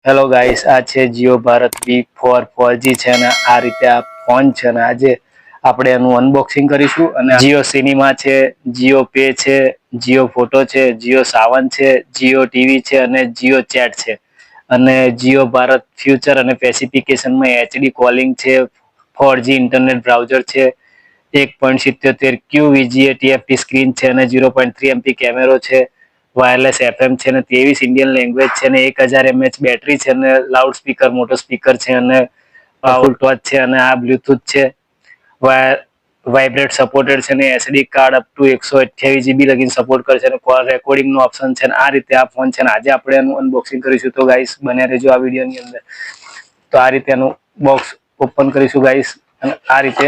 Hello guys, આ છે Jio Bharat V4 4G છે અને આ રીતે આ ફોન છે અને આજે આપણે એનું અનબોક્સિંગ કરીશું. અને જીઓ સિનેમા છે, જીઓ પે છે, જીઓ ફોટો છે, જીઓ સાવન છે, જીઓ ટીવી છે અને જીઓ ચેટ છે. અને જીઓ ભારત ફ્યુચર અને સ્પેસિફિકેશનમાં HD કોલિંગ છે, 4G ઇન્ટરનેટ બ્રાઉઝર છે, 1.77 QVGA TFT સ્ક્રીન છે અને 0.3 MP કેમેરો છે, વાયરલેસ FM છે અને 23 ઇન્ડિયન લેંગ્વેજ છે અને 1000 mAh બેટરી છે અને લાઉડ સ્પીકર મોટો સ્પીકર છે અને પાવરફુલ ટચ છે અને આ બ્લૂટૂથ છે, વાઇબ્રેટ સપોર્ટેડ છે અને SD card up to 128 GB લગીન સપોર્ટ કરશે અને કોલ રેકોર્ડિંગ નો ઓપ્શન છે. આ રીતે આ ફોન છે અને આજે આપણે એનું અનબોક્સિંગ કરીશું. તો ગાઈસ બન્યા રહેજો આ વિડીયોની અંદર. તો આ રીતે એનું બોક્સ ઓપન કરીશું ગાઈસ. અને આ રીતે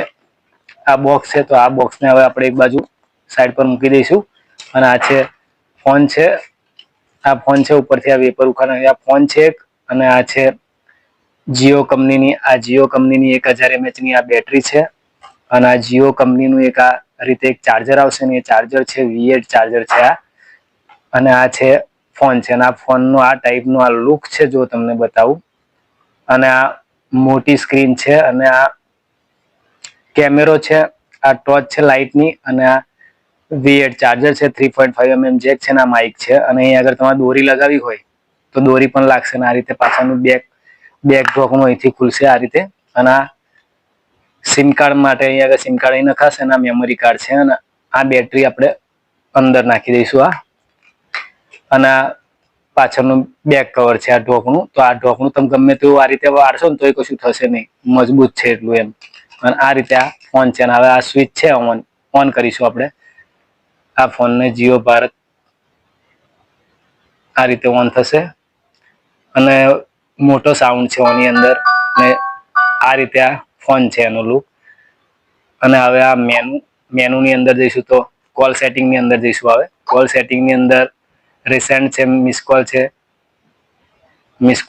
આ બોક્સ છે, તો આ બોક્સને હવે આપણે એક બાજુ સાઈડ પર મૂકી દઈશું. અને આ છે ફોન છે, આ ફોન છે, ઉપરથી આ વેપર ઉખાડે આ ફોન છે અને આ છે જીઓ કંપનીની 1000 mAh ની આ બેટરી છે અને આ જીઓ કંપનીનું એક આ રીતે એક ચાર્જર આવશે ને એ ચાર્જર છે, V8 ચાર્જર છે આ. અને આ છે ફોન છે અને આ ફોનનો આ ટાઈપનો આ લુક છે, જો તમને બતાવું. અને આ મોટી સ્ક્રીન છે અને આ કેમેરો છે, આ ટોચ છે લાઇટની અને આ V8 ચાર્જર છે, 3.5 mm જેક છે અને આ માઇક છે. અને અહીં આગળ તમારે દોરી લગાવી હોય તો દોરી પણ લાગશે ને આ રીતે પાછળનું બેક ઢોકણું અહીંથી ખુલશે આ રીતે. અને આ સિમ કાર્ડ માટે અહીં આગળ સિમ કાર્ડ અહીં નખાશે અને આ મેમરી કાર્ડ છે અને આ બેટરી આપણે અંદર નાખી દઈશું આ. અને આ પાછળનું બેક કવર છે આ ઢોકણું. તો આ ઢોકણું તમે ગમે તેવું આ રીતે વાળશો ને તોય કશું થશે નહીં, મજબૂત છે એટલું એમ. અને આ રીતે આ ફોન છે અને હવે આ સ્વિચ છે ઓન કરીશું આપણે આ ફોનને. જીઓ ભારત આ રીતે ઓન થશે અને મોટો સાઉન્ડ છે ઓની અંદર ને આ રીતે આ ફોન છે એનો લુક. અને હવે આ મેનુની અંદર જઈશું તો કોલ સેટિંગની અંદર જઈશું. હવે કોલ સેટિંગની અંદર રિસેન્ટ છે, મિસ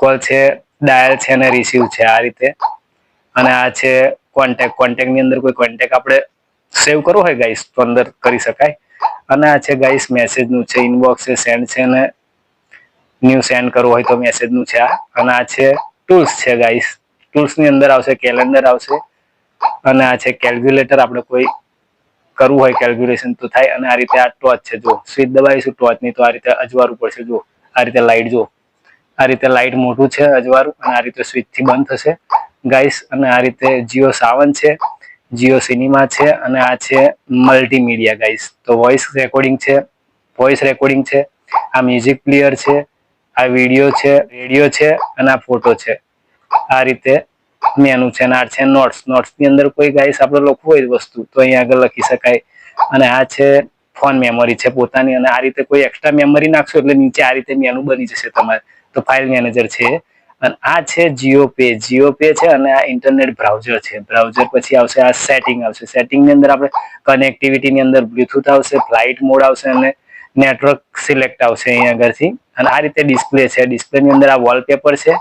કોલ છે, ડાયલ છે અને રિસીવ છે આ રીતે. અને આ છે કોન્ટેક્ટની અંદર કોઈ કોન્ટેક્ટ આપણે સેવ કરવો હોય ગાઈસ તો અંદર કરી શકાય. અને આ છે ગાઈસ મેસેજનું છે, ઇનબોક્સ છે, સેન્ડ છે અને ન્યૂ સેન્ડ કરવું હોય તો મેસેજનું છે આ. અને આ છે ટૂલ્સ છે ગાઈસ, ટૂલ્સની અંદર આવશે કેલેન્ડર આવશે અને આ છે કેલ્ક્યુલેટર, આપણે કોઈ કરવું હોય કેલ્ક્યુલેશન તો થાય. અને આ રીતે આ ટોચ છે, જો સ્વિચ દબાવીશું ટોચની તો આ રીતે અજવાળું પડશે, જો આ રીતે લાઇટ, જો આ રીતે લાઇટ મોટું છે અજવાળું અને આ રીતે સ્વિચથી બંધ થશે ગાઈસ. અને આ રીતે જીઓ સાવન છે, જીઓ સિનેમા છે અને આ છે મલ્ટીમીડિયા ગાઈસ. તો વોઇસ રેકોર્ડિંગ છે, આ મ્યુઝિક પ્લેયર છે, આ વિડીયો છે, રેડિયો છે અને આ ફોટો છે. આ રીતે મેનુ છે અને આ છે નોટ્સની અંદર કોઈ ગાઈસ આપણે લખવું હોય વસ્તુ તો અહીંયા આગળ લખી શકાય. અને આ છે ફોન મેમરી છે પોતાની. અને આ રીતે કોઈ એક્સ્ટ્રા મેમરી નાખશો એટલે નીચે આ રીતે મેનુ બની જશે તમારે. તો ફાઇલ મેનેજર છે. અને આ છે જીઓ પે છે અને આ ઇન્ટરનેટ બ્રાઉઝર છે. બ્રાઉઝર પછી આવશે આ સેટિંગ આવશે. સેટિંગની અંદર આપણે કનેક્ટિવિટીની અંદર બ્લૂટૂથ આવશે, ફ્લાઇટ મોડ આવશે અને નેટવર્ક સિલેક્ટ આવશે અહીં આગળથી. અને આ રીતે ડિસ્પ્લે છે, ડિસ્પ્લેની અંદર આ વોલપેપર છે,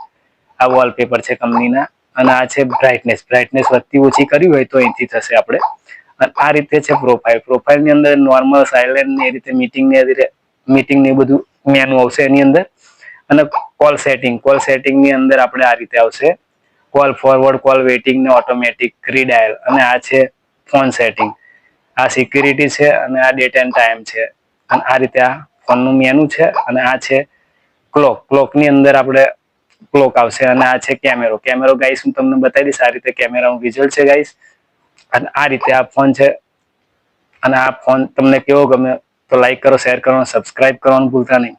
આ વોલપેપર છે કંપનીના. અને આ છે બ્રાઇટનેસ વધતી ઓછી કરવી હોય તો અહીંથી થશે આપણે. અને આ રીતે છે પ્રોફાઇલની અંદર નોર્મલ, સાયલેન્ટ એ રીતે મીટિંગ ને બધું મેનુ આવશે એની અંદર. અને કોલ સેટિંગની અંદર આપણે આ રીતે આવશે કોલ ફોરવર્ડ, કોલ વેઇટિંગ ને ઓટોમેટિક રીડાયલ. અને આ છે ફોન સેટિંગ, આ સિક્યુરિટી છે અને આ ડેટ એન્ડ ટાઈમ છે. અને આ રીતે આ ફોનનું મેનુ છે. અને આ છે ક્લોકની અંદર આપણે ક્લોક આવશે. અને આ છે કેમેરો ગાઈસ, હું તમને બતાવી દઈશ આ રીતે કેમેરાનું વિઝ્યુઅલ છે ગાઈસ. અને આ રીતે આ ફોન છે. અને આ ફોન તમને કેવો ગમે તો લાઈક કરો, શેર કરો, સબસ્ક્રાઇબ કરવાનું ભૂલતા નહીં.